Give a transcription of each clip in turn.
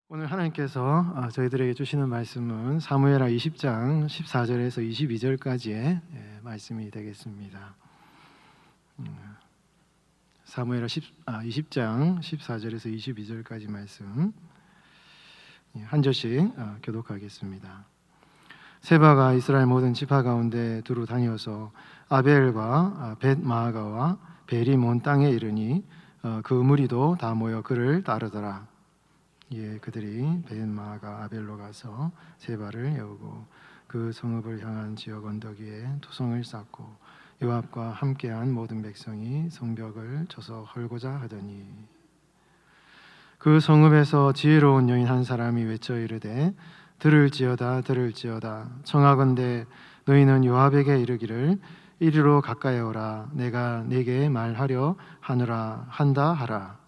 오늘 하나님께서 저희들에게 주시는 말씀은 사무엘하 20장 14절에서 22절까지의 말씀이 되겠습니다. 사무엘하 20장 14절에서 22절까지 말씀 한 절씩 교독하겠습니다. 세바가 이스라엘 모든 지파 가운데 두루 다녀서 아벨과 벳마아가와 베리몬 땅에 이르니 그 무리도 다 모여 그를 따르더라. 예, 그들이 벳마아가 아벨로 가서 세바를 여우고 그 성읍을 향한 지역 언덕 위에 토성을 쌓고 요압과 함께한 모든 백성이 성벽을 쳐서 헐고자 하더니 그 성읍에서 지혜로운 여인 한 사람이 외쳐 이르되 들을지어다 들을지어다 청하건대 너희는 요압에게 이르기를 이리로 가까이 오라 내가 네게 말하려 하느라 한다 하라.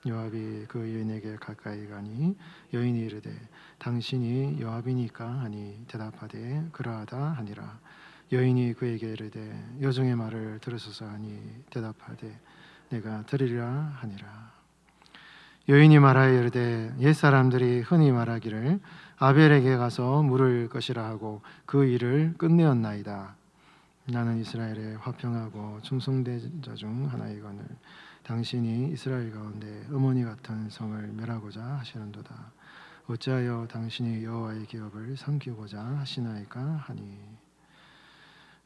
요압이 그 여인에게 가까이 가니 여인이 이르되 당신이 요압이니까 하니 대답하되 그러하다 하니라. 여인이 그에게 이르되 여종의 말을 들으소서 하니 대답하되 내가 들으리라 하니라. 여인이 말하여 이르되 옛사람들이 흔히 말하기를 아벨에게 가서 물을 것이라 하고 그 일을 끝내었나이다. 나는 이스라엘의 화평하고 충성된 자 중 하나이거늘 당신이 이스라엘 가운데 어머니 같은 성을 멸하고자 하시는도다. 어찌하여 당신이 여호와의 기업을 삼키고자 하시나이까 하니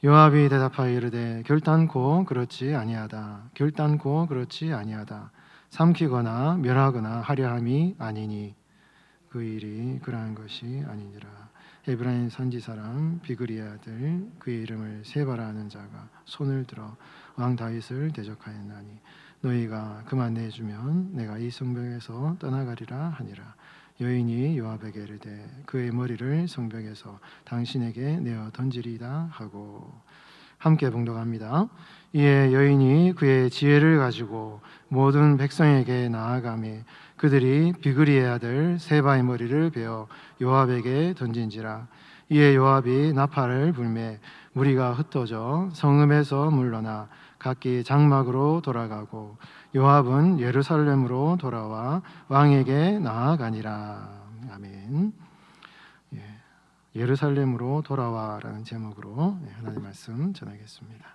요압이 대답하여 이르되 결단코 그렇지 아니하다. 결단코 그렇지 아니하다. 삼키거나 멸하거나 하려함이 아니니 그 일이 그러한 것이 아니니라. 에브라임 산지 사람 비그리의 아들 그의 이름을 세바라 하는 자가 손을 들어 왕 다윗을 대적하였나니 너희가 그만 내주면 내가 이 성벽에서 떠나가리라 하니라. 여인이 요압에게 이르되 그의 머리를 성벽에서 당신에게 내어 던지리이다 하고 함께 봉독합니다. 이에 여인이 그의 지혜를 가지고 모든 백성에게 나아가매 그들이 비그리의 아들 세바의 머리를 베어 요압에게 던진지라. 이에 요압이 나팔을 불매 무리가 흩어져 성읍에서 물러나 각기 장막으로 돌아가고 요압은 예루살렘으로 돌아와 왕에게 나아가니라. 아멘. 예루살렘으로 돌아와라는 제목으로 하나님 말씀 전하겠습니다.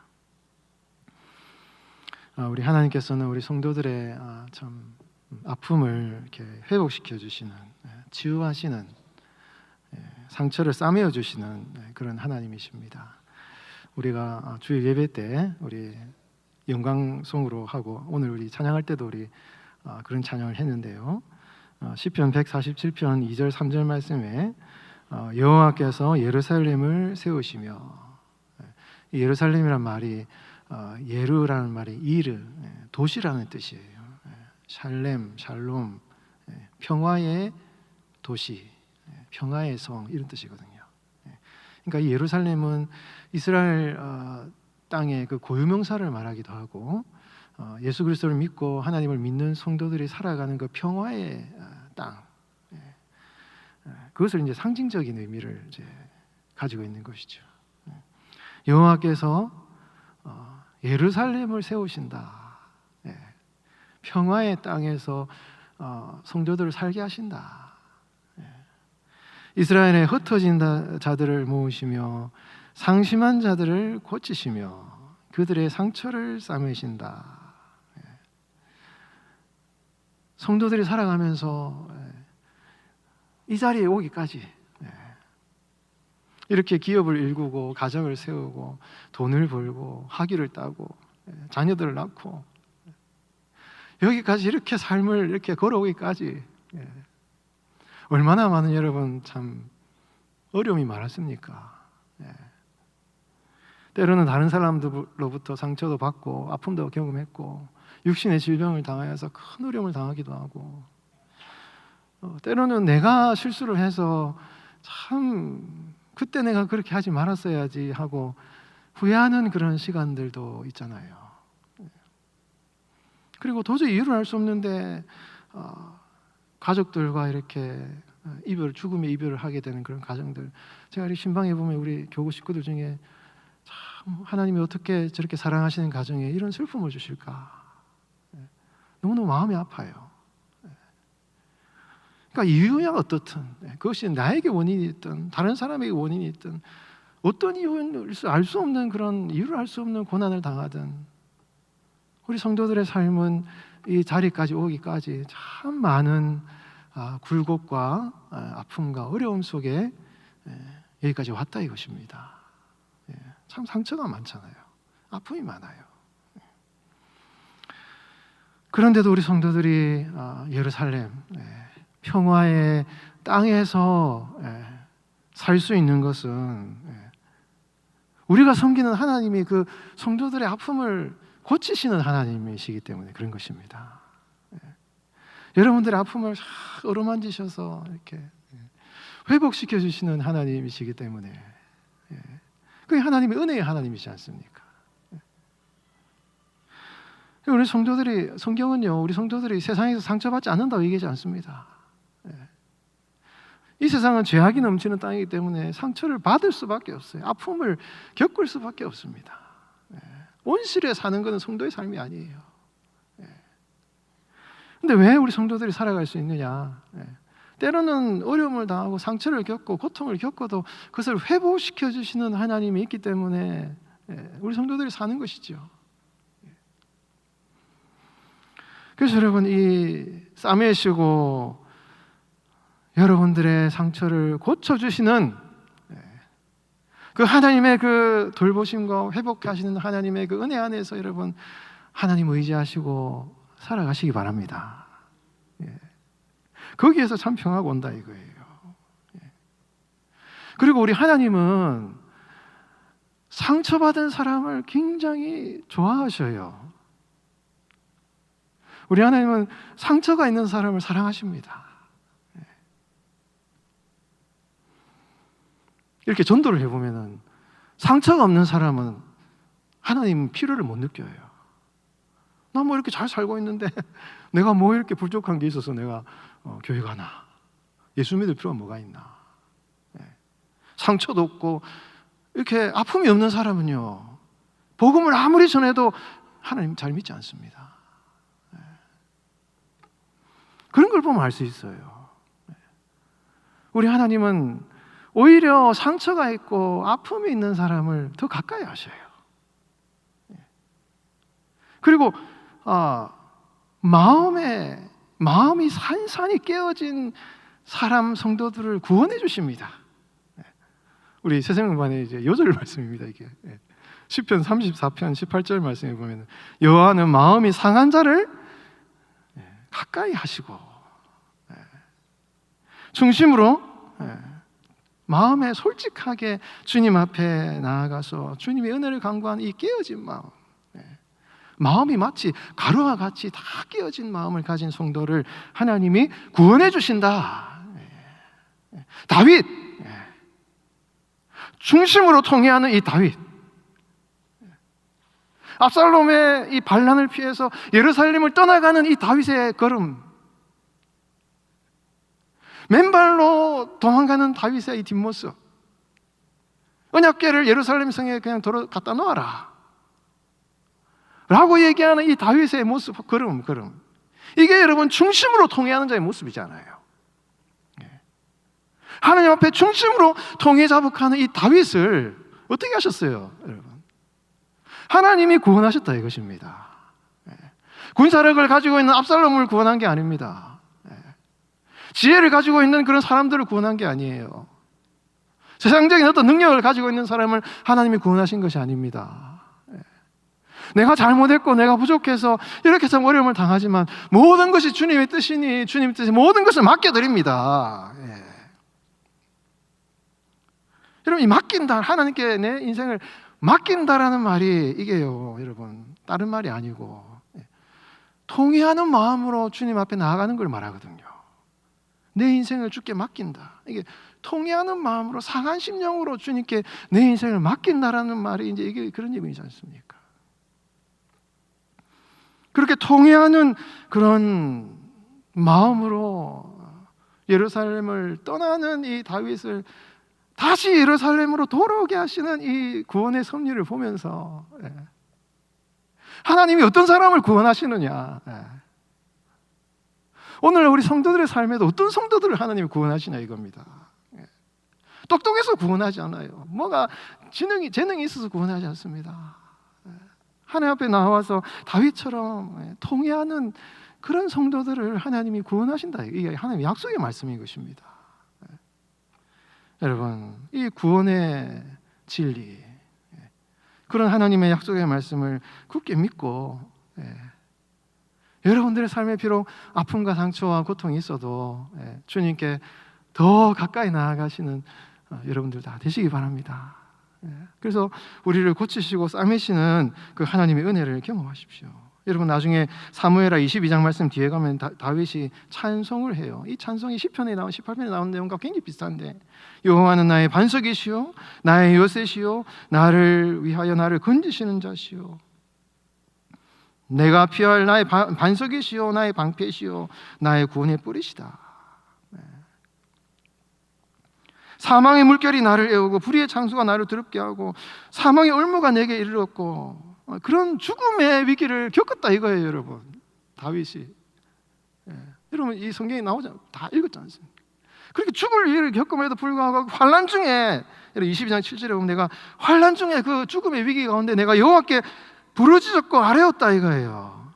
우리 하나님께서는 우리 성도들의 참 아픔을 이렇게 회복시켜 주시는, 치유하시는, 상처를 싸매어 주시는 그런 하나님이십니다. 우리가 주일 예배 때 우리 영광송으로 하고 오늘 우리 찬양할 때도 우리 그런 찬양을 했는데요. 시편 147편 2절 3절 말씀에 여호와께서 예루살렘을 세우시며, 이 예루살렘이란 말이 예루라는 말이 이르, 도시라는 뜻이에요. 샬렘, 샬롬, 평화의 도시, 평화의 성 이런 뜻이거든요. 그러니까 이 예루살렘은 이스라엘 땅의 그 고유명사를 말하기도 하고 예수 그리스도를 믿고 하나님을 믿는 성도들이 살아가는 그 평화의 땅, 그것을 이제 상징적인 의미를 이제 가지고 있는 것이죠. 여호와께서 예루살렘을 세우신다. 평화의 땅에서 성도들을 살게 하신다. 이스라엘에 흩어진 자들을 모으시며 상심한 자들을 고치시며 그들의 상처를 싸매신다. 성도들이 살아가면서 이 자리에 오기까지 이렇게 기업을 일구고 가정을 세우고 돈을 벌고 학위를 따고 자녀들을 낳고 여기까지 이렇게 삶을 이렇게 걸어오기까지 얼마나 많은 여러분 참 어려움이 많았습니까? 때로는 다른 사람들로부터 상처도 받고 아픔도 경험했고 육신의 질병을 당하여서 큰 어려움을 당하기도 하고 때로는 내가 실수를 해서 참 그때 내가 그렇게 하지 말았어야지 하고 후회하는 그런 시간들도 있잖아요. 그리고 도저히 이유를 알 수 없는데 가족들과 이렇게 죽음의 이별을 하게 되는 그런 가정들, 제가 이 신방에 보면 우리 교구 식구들 중에 참 하나님이 어떻게 저렇게 사랑하시는 가정에 이런 슬픔을 주실까, 너무너무 마음이 아파요. 그러니까 이유야 어떻든, 그것이 나에게 원인이 있든 다른 사람에게 원인이 있든 어떤 이유를 알 수 없는 그런 이유를 알 수 없는 고난을 당하든 우리 성도들의 삶은 이 자리까지 오기까지 참 많은 굴곡과 아픔과 어려움 속에 여기까지 왔다 이것입니다. 참 상처가 많잖아요. 아픔이 많아요. 그런데도 우리 성도들이 예루살렘 평화의 땅에서 살 수 있는 것은 우리가 섬기는 하나님이 그 성도들의 아픔을 고치시는 하나님이시기 때문에 그런 것입니다. 여러분들의 아픔을 어루만지셔서 이렇게 회복시켜 주시는 하나님이시기 때문에 그게 하나님의 은혜의 하나님이지 않습니까? 우리 성도들이, 성경은요 우리 성도들이 세상에서 상처받지 않는다고 얘기하지 않습니다. 이 세상은 죄악이 넘치는 땅이기 때문에 상처를 받을 수밖에 없어요. 아픔을 겪을 수밖에 없습니다. 온실에 사는 것은 성도의 삶이 아니에요. 근데 왜 우리 성도들이 살아갈 수 있느냐? 때로는 어려움을 당하고 상처를 겪고 고통을 겪어도 그것을 회복시켜 주시는 하나님이 있기 때문에 우리 성도들이 사는 것이죠. 그래서 여러분, 이 싸매시고 여러분들의 상처를 고쳐주시는 그 하나님의 그 돌보심과 회복하시는 하나님의 그 은혜 안에서 여러분 하나님 의지하시고 살아가시기 바랍니다. 거기에서 참 평화가 온다 이거예요. 그리고 우리 하나님은 상처받은 사람을 굉장히 좋아하셔요. 우리 하나님은 상처가 있는 사람을 사랑하십니다. 이렇게 전도를 해보면은 상처가 없는 사람은 하나님은 필요를 못 느껴요. 나 뭐 이렇게 잘 살고 있는데 내가 뭐 이렇게 부족한 게 있어서 내가 교회 가나? 예수 믿을 필요가 뭐가 있나? 상처도 없고 이렇게 아픔이 없는 사람은요 복음을 아무리 전해도 하나님 잘 믿지 않습니다. 그런 걸 보면 알 수 있어요. 우리 하나님은 오히려 상처가 있고 아픔이 있는 사람을 더 가까이 하셔요. 그리고 마음이 산산이 깨어진 사람 성도들을 구원해 주십니다. 우리 새생명반의 이제 요절 말씀입니다. 이게 시편 34편 18절 말씀에 보면 여호와는 마음이 상한 자를 가까이 하시고 중심으로 마음에 솔직하게 주님 앞에 나아가서 주님의 은혜를 간구하는 이 깨어진 마음, 마음이 마치 가루와 같이 다 깨어진 마음을 가진 성도를 하나님이 구원해 주신다. 다윗, 중심으로 통해하는 이 다윗, 압살롬의 이 반란을 피해서 예루살렘을 떠나가는 이 다윗의 걸음, 맨발로 도망가는 다윗의 이 뒷모습, 언약궤를 예루살렘 성에 그냥 갖다 놓아라 라고 얘기하는 이 다윗의 모습, 걸음, 이게 여러분 중심으로 통해하는 자의 모습이잖아요. 하나님 앞에 중심으로 통해 자복하는 이 다윗을 어떻게 하셨어요, 여러분? 하나님이 구원하셨다 이것입니다. 군사력을 가지고 있는 압살롬을 구원한 게 아닙니다. 지혜를 가지고 있는 그런 사람들을 구원한 게 아니에요. 세상적인 어떤 능력을 가지고 있는 사람을 하나님이 구원하신 것이 아닙니다. 내가 잘못했고 내가 부족해서 이렇게 참 어려움을 당하지만 모든 것이 주님의 뜻이니 주님의 뜻에 모든 것을 맡겨드립니다. 여러분, 이 맡긴다, 하나님께 내 인생을 맡긴다라는 말이 이게요, 여러분, 다른 말이 아니고 통회하는 마음으로 주님 앞에 나아가는 걸 말하거든요. 내 인생을 주께 맡긴다. 이게 통회하는 마음으로 상한 심령으로 주님께 내 인생을 맡긴다라는 말이 이제 이게 그런 의미이지 않습니까? 그렇게 통회하는 그런 마음으로 예루살렘을 떠나는 이 다윗을 다시 예루살렘으로 돌아오게 하시는 이 구원의 섭리를 보면서 하나님이 어떤 사람을 구원하시느냐, 오늘 우리 성도들의 삶에도 어떤 성도들을 하나님이 구원하시냐 이겁니다. 똑똑해서 구원하지 않아요. 뭐가 재능이 있어서 구원하지 않습니다. 하나님 앞에 나와서 다윗처럼 통회하는 그런 성도들을 하나님이 구원하신다. 이게 하나님의 약속의 말씀인 것입니다. 여러분, 이 구원의 진리, 그런 하나님의 약속의 말씀을 굳게 믿고 여러분들의 삶에 비록 아픔과 상처와 고통이 있어도 주님께 더 가까이 나아가시는 여러분들 다 되시기 바랍니다. 그래서 우리를 고치시고 싸매시는 그 하나님의 은혜를 경험하십시오. 여러분, 나중에 사무엘하 22장 말씀 뒤에 가면 다윗이 찬송을 해요. 이 찬송이 시편에 나온 18편에 나온 내용과 굉장히 비슷한데, 여호와는 나의 반석이시요 나의 요새시요 나를 위하여 나를 건지시는 자시요 내가 피할 나의 반석이시요 나의 방패시요 나의 구원의 뿌리시다. 사망의 물결이 나를 애우고 불의의 창수가 나를 더럽게 하고 사망의 올무가 내게 이르렀고, 그런 죽음의 위기를 겪었다 이거예요, 여러분. 다윗이. 여러분, 이 성경에 나오잖아요. 다 읽었지 않습니까? 그렇게 죽을 위기를 겪음에도 불구하고 환난 중에, 22장 7절에 보면 내가 환난 중에 그 죽음의 위기 가운데 내가 여호와께 부르짖었고 아뢰었다 이거예요.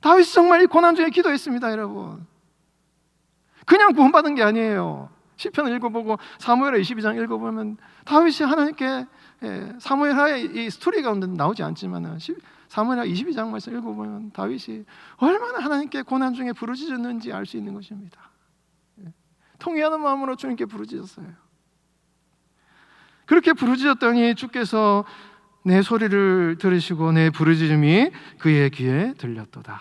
다윗이 정말 이 고난 중에 기도했습니다, 여러분. 그냥 구원받은 게 아니에요. 시편을 읽어보고 사무엘하 22장 읽어보면 다윗이 하나님께, 사무엘하의 이 스토리 가운데 나오지 않지만 사무엘하 22장 말씀 읽어보면 다윗이 얼마나 하나님께 고난 중에 부르짖었는지 알 수 있는 것입니다. 통회하는 마음으로 주님께 부르짖었어요. 그렇게 부르짖었더니 주께서 내 소리를 들으시고 내 부르짖음이 그의 귀에 들렸도다.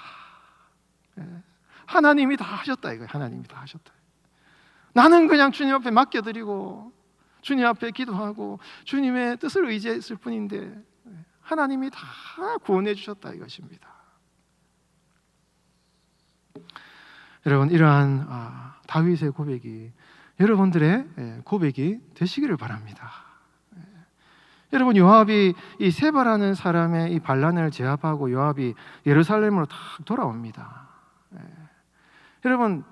하나님이 다 하셨다 이거예요. 하나님이 다 하셨다. 나는 그냥 주님 앞에 맡겨드리고 주님 앞에 기도하고 주님의 뜻을 의지했을 뿐인데 하나님이 다 구원해 주셨다 이것입니다. 여러분, 이러한 다윗의 고백이 여러분들의 고백이 되시기를 바랍니다. 여러분, 요압이 이 세바라는 사람의 이 반란을 제압하고 요압이 예루살렘으로 딱 돌아옵니다. 여러분,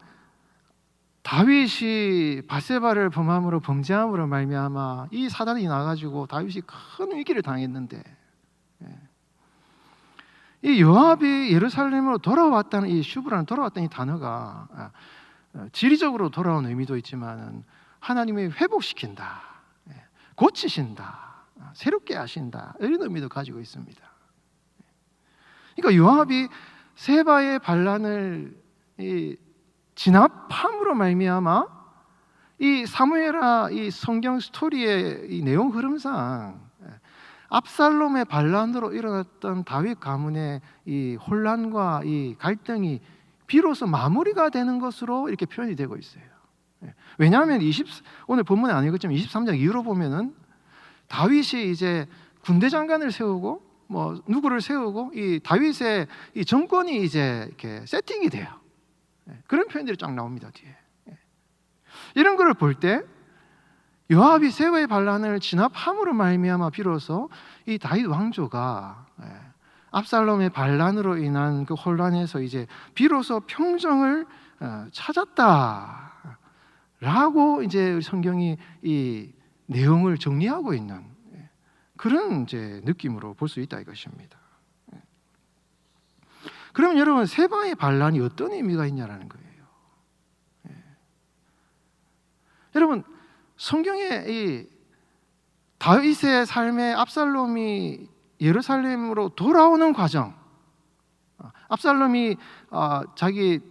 다윗이 밧세바를 범함으로 범죄함으로 말미암아 이 사단이 나가지고 다윗이 큰 위기를 당했는데, 이 요압이 예루살렘으로 돌아왔다는 이 슈브라는 돌아왔다는 이 단어가 지리적으로 돌아온 의미도 있지만 하나님이 회복시킨다, 고치신다, 새롭게 하신다, 이런 의미도 가지고 있습니다. 그러니까 요압이 세바의 반란을 진압함으로 말미암아 이 사무엘하 이 성경 스토리의 이 내용 흐름상 압살롬의 반란으로 일어났던 다윗 가문의 이 혼란과 이 갈등이 비로소 마무리가 되는 것으로 이렇게 표현이 되고 있어요. 왜냐하면 오늘 본문에 안 읽었지만 23장 이후로 보면은 다윗이 이제 군대 장관을 세우고 뭐 누구를 세우고 이 다윗의 이 정권이 이제 이렇게 세팅이 돼요. 그런 표현들이 쫙 나옵니다 뒤에. 이런 것을 볼 때 요압이 세바의 반란을 진압함으로 말미암아 비로소 이 다윗 왕조가 압살롬의 반란으로 인한 그 혼란에서 이제 비로소 평정을 찾았다라고 이제 성경이 이 내용을 정리하고 있는 그런 이제 느낌으로 볼 수 있다 이것입니다. 그러면 여러분, 세바의 반란이 어떤 의미가 있냐라는 거예요. 여러분, 성경에 이 다윗의 삶에 압살롬이 예루살렘으로 돌아오는 과정, 압살롬이 자기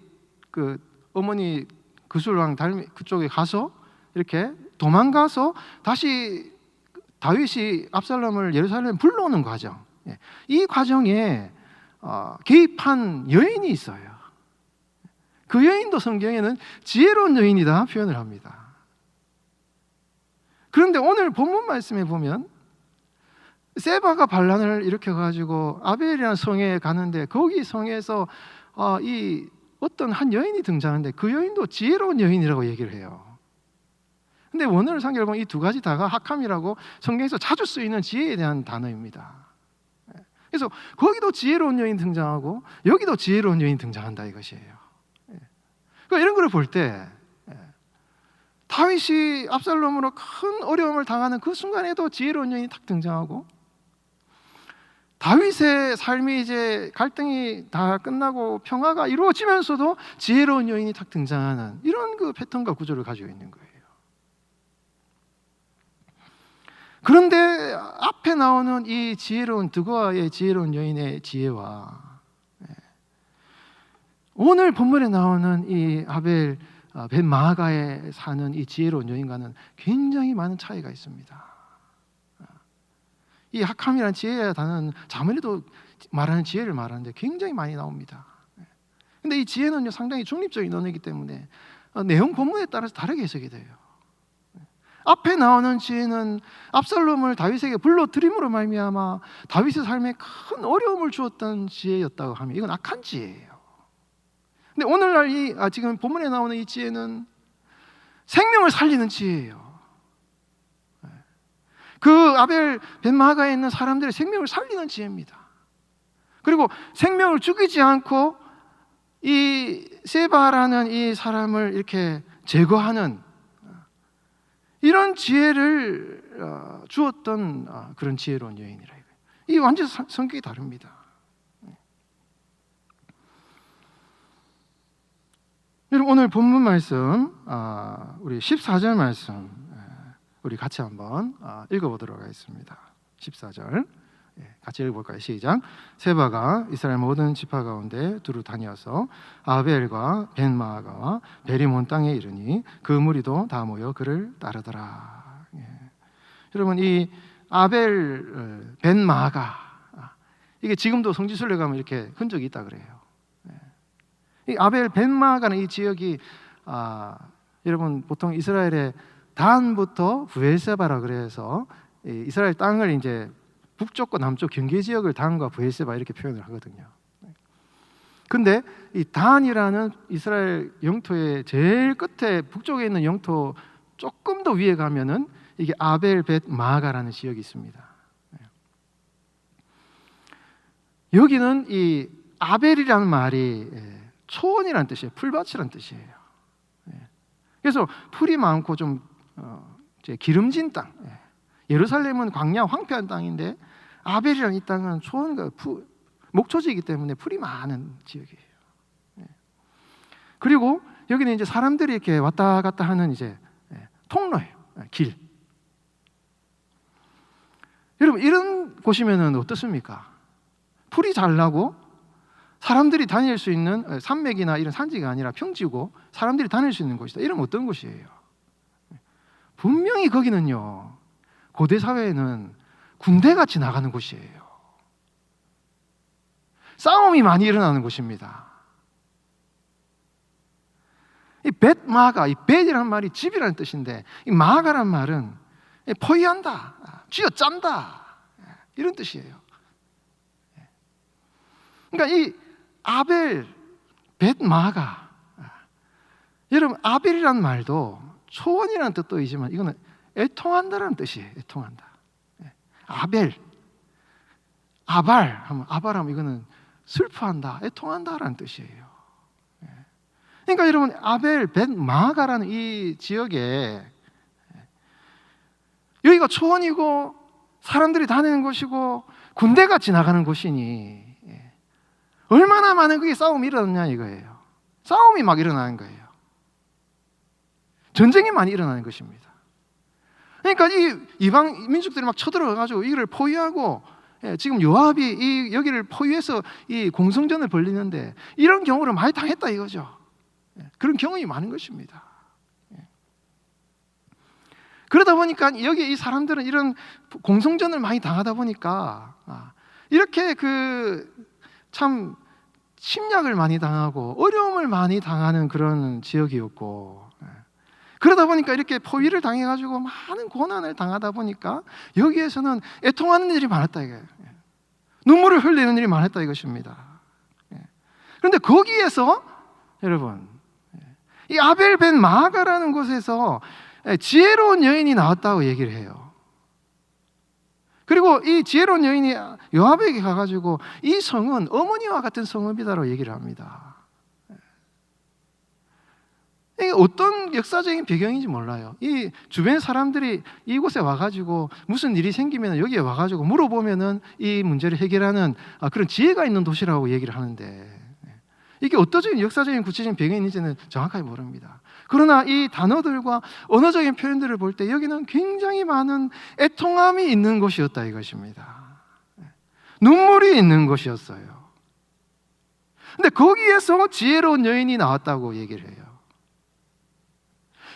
그 어머니 그술왕 그쪽에 가서 이렇게 도망가서 다시 다윗이 압살롬을 예루살렘 불러오는 과정, 이 과정에 개입한 여인이 있어요. 그 여인도 성경에는 지혜로운 여인이다 표현을 합니다. 그런데 오늘 본문 말씀에 보면 세바가 반란을 일으켜가지고 아벨이라는 성에 가는데 거기 성에서 이 어떤 한 여인이 등장하는데 그 여인도 지혜로운 여인이라고 얘기를 해요. 근데 원어를 상기해 보면 이 두 가지 다가 학함이라고 성경에서 자주 쓰이는 지혜에 대한 단어입니다. 그래서 거기도 지혜로운 여인 등장하고 여기도 지혜로운 여인 등장한다 이것이에요. 이런 걸 볼 때 다윗이 압살롬으로 큰 어려움을 당하는 그 순간에도 지혜로운 여인이 딱 등장하고, 다윗의 삶이 이제 갈등이 다 끝나고 평화가 이루어지면서도 지혜로운 여인이 딱 등장하는 이런 그 패턴과 구조를 가지고 있는 거예요. 그런데 앞에 나오는 이 지혜로운 드고아의 지혜로운 여인의 지혜와 오늘 본문에 나오는 이 아벨 벳 마아가에 사는 이 지혜로운 여인과는 굉장히 많은 차이가 있습니다. 이 학함이라는 지혜의 단어는 자문에도 말하는 지혜를 말하는데 굉장히 많이 나옵니다. 근데 이 지혜는 상당히 중립적인 언어이기 때문에 내용 본문에 따라서 다르게 해석이 돼요. 앞에 나오는 지혜는 압살롬을 다윗에게 불러들임으로 말미암아 다윗의 삶에 큰 어려움을 주었던 지혜였다고 하면 이건 악한 지혜예요. 근데 오늘날 지금 본문에 나오는 이 지혜는 생명을 살리는 지혜예요. 그 아벨 벳 마아가에 있는 사람들의 생명을 살리는 지혜입니다. 그리고 생명을 죽이지 않고 이 세바라는 이 사람을 이렇게 제거하는 이런 지혜를 주었던 그런 지혜로운 여인이라 이거예요. 이 완전 성격이 다릅니다. 여러분, 오늘 본문 말씀 우리 14절 말씀 우리 같이 한번 읽어보도록 하겠습니다. 14절 같이 읽어볼까요? 시작. 세바가 이스라엘 모든 지파 가운데 두루 다니어서 아벨과 벳 마아가와 베리몬 땅에 이르니 그 무리도 다 모여 그를 따르더라. 여러분, 이 아벨 벳 마아가 이게 지금도 성지순례 가면 이렇게 흔적이 있다 그래요. 이 아벨 벳 마아가는 이 지역이 여러분 보통 이스라엘의 단부터 브엘세바라 그래서 이스라엘 땅을 이제 북쪽과 남쪽 경계 지역을 단과 브엘세바 이렇게 표현을 하거든요. 근데 이 단이라는 이스라엘 영토의 제일 끝에 북쪽에 있는 영토 조금 더 위에 가면은 이게 아벨 벳 마아가라는 지역이 있습니다. 여기는 이 아벨이라는 말이 초원이라는 뜻이에요. 풀밭이라는 뜻이에요. 그래서 풀이 많고 좀 기름진 땅. 예루살렘은 광야 황폐한 땅인데 아벨이라는 이 땅은 초원과 목초지이기 때문에 풀이 많은 지역이에요. 그리고 여기는 이제 사람들이 이렇게 왔다 갔다 하는 이제 통로예요. 길. 여러분, 이런 곳이면은 어떻습니까? 풀이 잘 나고 사람들이 다닐 수 있는 산맥이나 이런 산지가 아니라 평지고 사람들이 다닐 수 있는 곳이다. 이런 어떤 곳이에요? 분명히 거기는요, 고대 사회에는 군대같이 나가는 곳이에요. 싸움이 많이 일어나는 곳입니다. 이 벳 마아가, 이 벳이라는 말이 집이라는 뜻인데 이 마아가라는 말은 포위한다, 쥐어짠다 이런 뜻이에요. 그러니까 이 아벨 벳 마아가, 여러분 아벨이라는 말도 초원이라는 뜻도 있지만 이거는 애통한다라는 뜻이에요. 애통한다. 아벨, 아발하면 이거는 슬퍼한다, 애통한다라는 뜻이에요. 그러니까 여러분 아벨 벳 마아가라는 이 지역에 여기가 초원이고 사람들이 다니는 곳이고 군대같이 나가는 곳이니 얼마나 많은 그게 싸움이 일어났냐 이거예요. 싸움이 막 일어나는 거예요. 전쟁이 많이 일어나는 것입니다. 그러니까 이 이방 민족들이 막 쳐들어가지고 이를 포위하고, 지금 요압이 여기를 포위해서 이 공성전을 벌리는데 이런 경우를 많이 당했다 이거죠. 그런 경험이 많은 것입니다. 그러다 보니까 여기 이 사람들은 이런 공성전을 많이 당하다 보니까 이렇게 참 침략을 많이 당하고 어려움을 많이 당하는 그런 지역이었고, 그러다 보니까 이렇게 포위를 당해가지고 많은 고난을 당하다 보니까 여기에서는 애통하는 일이 많았다 이거예요. 눈물을 흘리는 일이 많았다 이것입니다. 그런데 거기에서 여러분, 이 아벨 벳 마아가라는 곳에서 지혜로운 여인이 나왔다고 얘기를 해요. 그리고 이 지혜로운 여인이 요압에게 가가지고 이 성은 어머니와 같은 성읍이다라고 얘기를 합니다. 이게 어떤 역사적인 배경인지 몰라요. 이 주변 사람들이 이곳에 와가지고 무슨 일이 생기면 여기에 와가지고 물어보면은 이 문제를 해결하는 그런 지혜가 있는 도시라고 얘기를 하는데, 이게 어떤 역사적인 구체적인 배경이 있는지는 정확하게 모릅니다. 그러나 이 단어들과 언어적인 표현들을 볼 때 여기는 굉장히 많은 애통함이 있는 곳이었다 이것입니다. 눈물이 있는 곳이었어요. 근데 거기에서 지혜로운 여인이 나왔다고 얘기를 해요.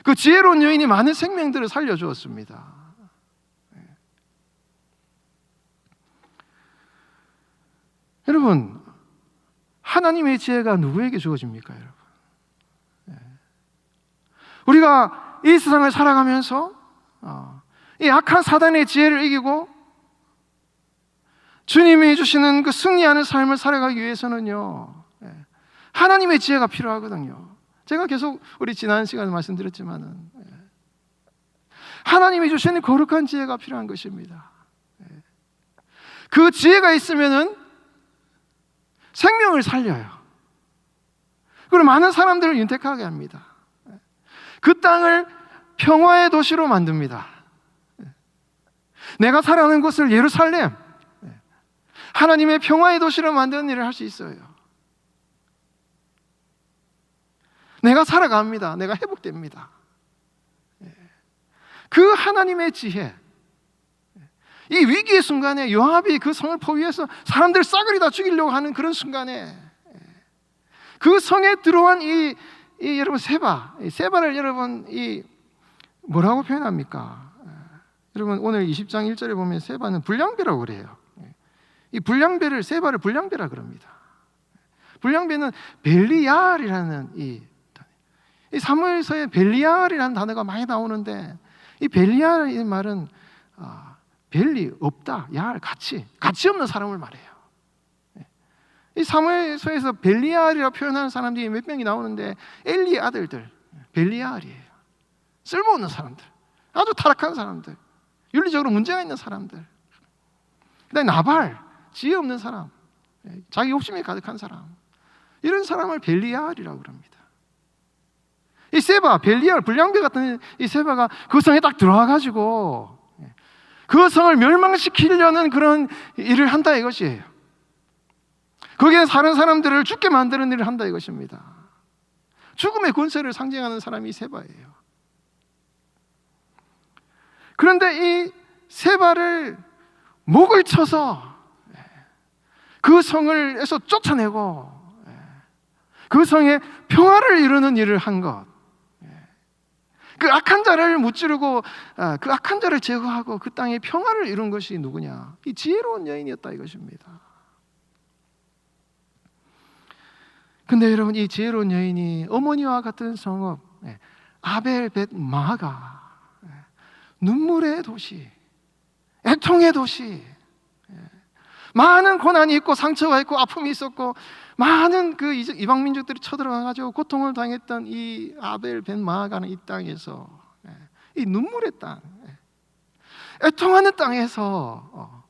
그 지혜로운 여인이 많은 생명들을 살려주었습니다. 여러분, 하나님의 지혜가 누구에게 주어집니까, 여러분? 우리가 이 세상을 살아가면서 이 악한 사단의 지혜를 이기고 주님이 주시는 그 승리하는 삶을 살아가기 위해서는요, 하나님의 지혜가 필요하거든요. 제가 계속 우리 지난 시간에 말씀드렸지만은 하나님이 주시는 거룩한 지혜가 필요한 것입니다. 그 지혜가 있으면은 생명을 살려요. 그리고 많은 사람들을 윤택하게 합니다. 그 땅을 평화의 도시로 만듭니다. 내가 살아가는 곳을 예루살렘, 하나님의 평화의 도시로 만드는 일을 할 수 있어요. 내가 살아갑니다. 내가 회복됩니다. 그 하나님의 지혜, 이 위기의 순간에 요압이 그 성을 포위해서 사람들 싸그리 다 죽이려고 하는 그런 순간에 그 성에 들어온 이 여러분 세바를 여러분 이 뭐라고 표현합니까? 여러분 오늘 20장 1절에 보면 세바는 불량배라고 그래요. 이 불량배를 세바를 불량배라 그럽니다. 불량배는 벨리알이라는 이 사무엘서에 벨리알이라는 단어가 많이 나오는데, 이 벨리알의 말은 벨리 없다, 야알 가치 없는 사람을 말해요. 이 사무엘서에서 벨리알이라고 표현하는 사람들이 몇 명이 나오는데 엘리의 아들들 벨리알이에요. 쓸모없는 사람들, 아주 타락한 사람들, 윤리적으로 문제가 있는 사람들. 그다음에 나발, 지혜 없는 사람, 자기 욕심이 가득한 사람, 이런 사람을 벨리알이라고 합니다. 이 세바, 벨리알, 불량배 같은 이 세바가 그 성에 딱 들어와가지고 그 성을 멸망시키려는 그런 일을 한다 이것이에요. 거기에 사는 사람들을 죽게 만드는 일을 한다 이것입니다. 죽음의 권세를 상징하는 사람이 세바예요. 그런데 이 세바를 목을 쳐서 그 성을에서 쫓아내고 그 성에 평화를 이루는 일을 한 것, 그 악한 자를 무찌르고 그 악한 자를 제거하고 그 땅에 평화를 이룬 것이 누구냐? 이 지혜로운 여인이었다 이것입니다. 근데 여러분, 이 지혜로운 여인이 어머니와 같은 성읍 아벨 벳 마가, 눈물의 도시, 애통의 도시, 많은 고난이 있고 상처가 있고 아픔이 있었고 많은 그 이방 민족들이 쳐들어가가지고 고통을 당했던 이 아벨 벳 마가는 이 땅에서, 이 눈물의 땅, 애통하는 땅에서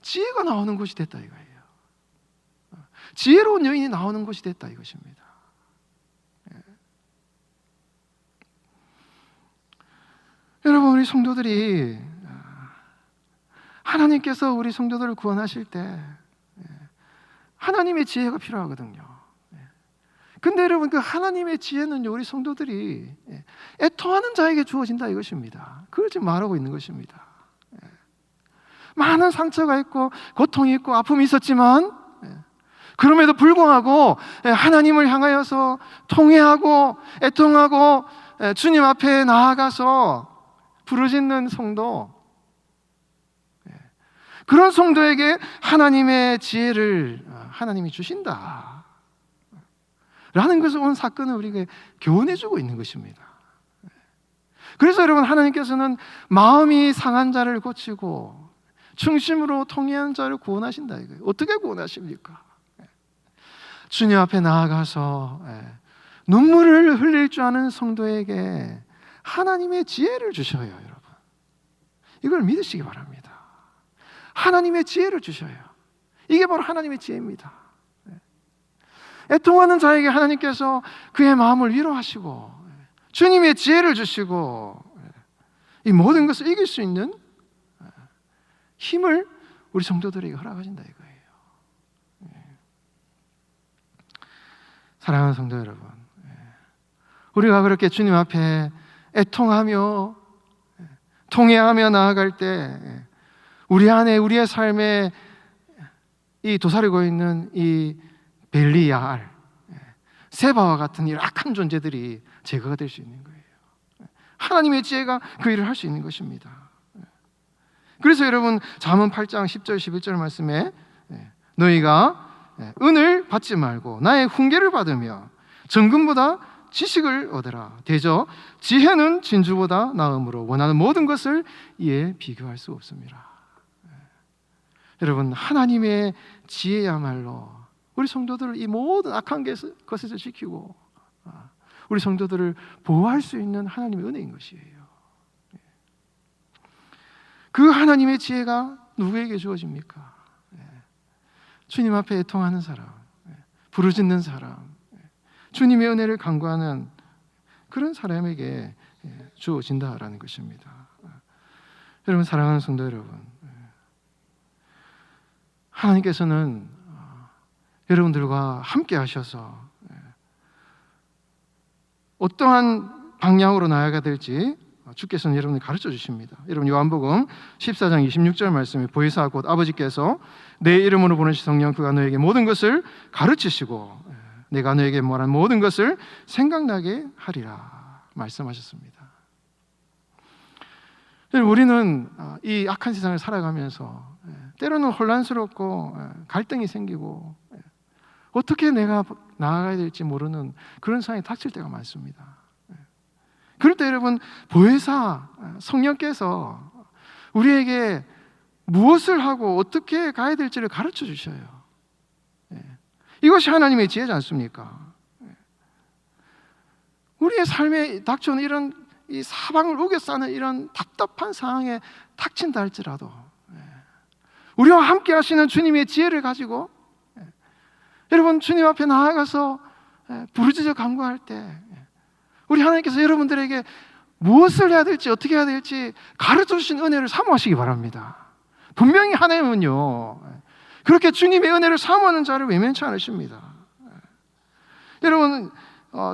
지혜가 나오는 곳이 됐다 이거예요. 지혜로운 여인이 나오는 곳이 됐다 이것입니다. 여러분, 우리 성도들이 하나님께서 우리 성도들을 구원하실 때 하나님의 지혜가 필요하거든요. 근데 여러분, 그 하나님의 지혜는요, 우리 성도들이 애통하는 자에게 주어진다 이것입니다. 그걸 지금 말하고 있는 것입니다. 많은 상처가 있고 고통이 있고 아픔이 있었지만 그럼에도 불구하고 하나님을 향하여서 통회하고 애통하고 주님 앞에 나아가서 부르짖는 성도, 그런 성도에게 하나님의 지혜를 하나님이 주신다 라는 것을 오늘 사건은 우리에게 교훈해주고 있는 것입니다. 그래서 여러분, 하나님께서는 마음이 상한 자를 고치고 중심으로 통회한 자를 구원하신다 이거예요. 어떻게 구원하십니까? 주님 앞에 나아가서 눈물을 흘릴 줄 아는 성도에게 하나님의 지혜를 주셔요. 여러분, 이걸 믿으시기 바랍니다. 하나님의 지혜를 주셔요. 이게 바로 하나님의 지혜입니다. 애통하는 자에게 하나님께서 그의 마음을 위로하시고 주님의 지혜를 주시고 이 모든 것을 이길 수 있는 힘을 우리 성도들에게 허락하신다 이거예요. 사랑하는 성도 여러분, 우리가 그렇게 주님 앞에 애통하며 통회하며 나아갈 때 우리 안에 우리의 삶에 이 도사리고 있는 이 벨리알, 세바와 같은 이 악한 존재들이 제거가 될 수 있는 거예요. 하나님의 지혜가 그 일을 할 수 있는 것입니다. 그래서 여러분 잠언 8장 10절 11절 말씀에 너희가 은을 받지 말고 나의 훈계를 받으며 정금보다 지식을 얻으라. 대저 지혜는 진주보다 나음으로 원하는 모든 것을 이에 비교할 수 없습니다. 여러분 하나님의 지혜야말로 우리 성도들을 이 모든 악한 것에서 지키고 우리 성도들을 보호할 수 있는 하나님의 은혜인 것이에요. 그 하나님의 지혜가 누구에게 주어집니까? 주님 앞에 애통하는 사람, 부르짖는 사람, 주님의 은혜를 간구하는 그런 사람에게 주어진다라는 것입니다. 여러분 사랑하는 성도 여러분, 하나님께서는 여러분들과 함께 하셔서 어떠한 방향으로 나아가야 될지 주께서는 여러분을 가르쳐 주십니다. 여러분 요한복음 14장 26절 말씀에 보혜사 곧 아버지께서 내 이름으로 보내신 성령 그가 너에게 모든 것을 가르치시고 내가 너에게 말한 모든 것을 생각나게 하리라 말씀하셨습니다. 우리는 이 악한 세상을 살아가면서 때로는 혼란스럽고 갈등이 생기고 어떻게 내가 나아가야 될지 모르는 그런 상황이 닥칠 때가 많습니다. 그럴 때 여러분 보혜사 성령께서 우리에게 무엇을 하고 어떻게 가야 될지를 가르쳐 주셔요. 이것이 하나님의 지혜지 않습니까? 우리의 삶에 닥쳐오는 이런 이 사방을 우겨싸는 이런 답답한 상황에 닥친다 할지라도 우리와 함께 하시는 주님의 지혜를 가지고 여러분 주님 앞에 나아가서 부르짖어 간구할 때 우리 하나님께서 여러분들에게 무엇을 해야 될지 어떻게 해야 될지 가르쳐 주신 은혜를 사모하시기 바랍니다. 분명히 하나님은요 그렇게 주님의 은혜를 사모하는 자를 외면치 않으십니다. 여러분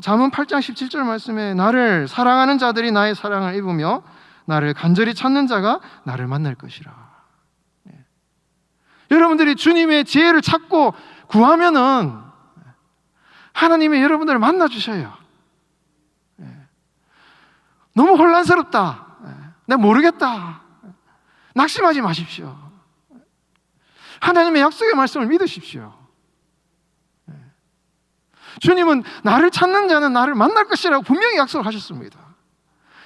잠언 8장 17절 말씀에 나를 사랑하는 자들이 나의 사랑을 입으며 나를 간절히 찾는 자가 나를 만날 것이라. 여러분들이 주님의 지혜를 찾고 구하면은 하나님이 여러분들을 만나 주셔요. 너무 혼란스럽다, 내가 모르겠다, 낙심하지 마십시오. 하나님의 약속의 말씀을 믿으십시오. 주님은 나를 찾는 자는 나를 만날 것이라고 분명히 약속을 하셨습니다.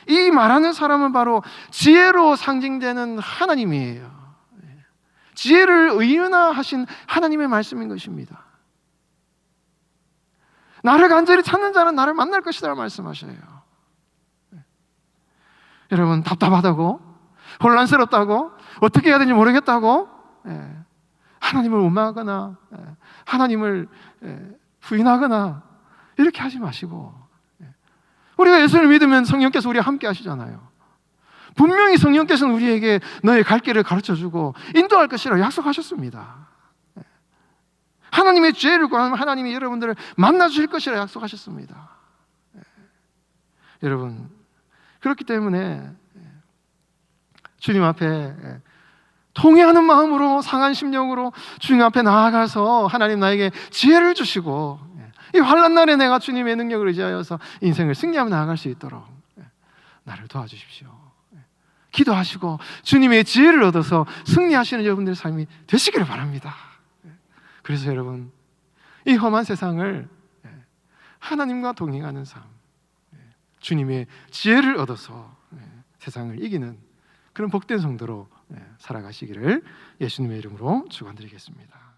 이 말하는 사람은 바로 지혜로 상징되는 하나님이에요. 지혜를 의인화하신 하나님의 말씀인 것입니다. 나를 간절히 찾는 자는 나를 만날 것이다 말씀하셔요. 여러분 답답하다고 혼란스럽다고 어떻게 해야 되는지 모르겠다고 하나님을 원망하거나 하나님을 부인하거나 이렇게 하지 마시고 우리가 예수를 믿으면 성령께서 우리와 함께 하시잖아요. 분명히 성령께서는 우리에게 너의 갈 길을 가르쳐주고 인도할 것이라고 약속하셨습니다. 하나님의 지혜를 구하면 하나님이 여러분들을 만나주실 것이라고 약속하셨습니다. 여러분 그렇기 때문에 주님 앞에 통회하는 마음으로 상한 심령으로 주님 앞에 나아가서 하나님 나에게 지혜를 주시고 이 환난 날에 내가 주님의 능력을 의지하여서 인생을 승리하며 나아갈 수 있도록 나를 도와주십시오. 기도하시고 주님의 지혜를 얻어서 승리하시는 여러분들의 삶이 되시기를 바랍니다. 그래서 여러분 이 험한 세상을 하나님과 동행하는 삶, 주님의 지혜를 얻어서 세상을 이기는 그런 복된 성도로 살아가시기를 예수님의 이름으로 축원드리겠습니다.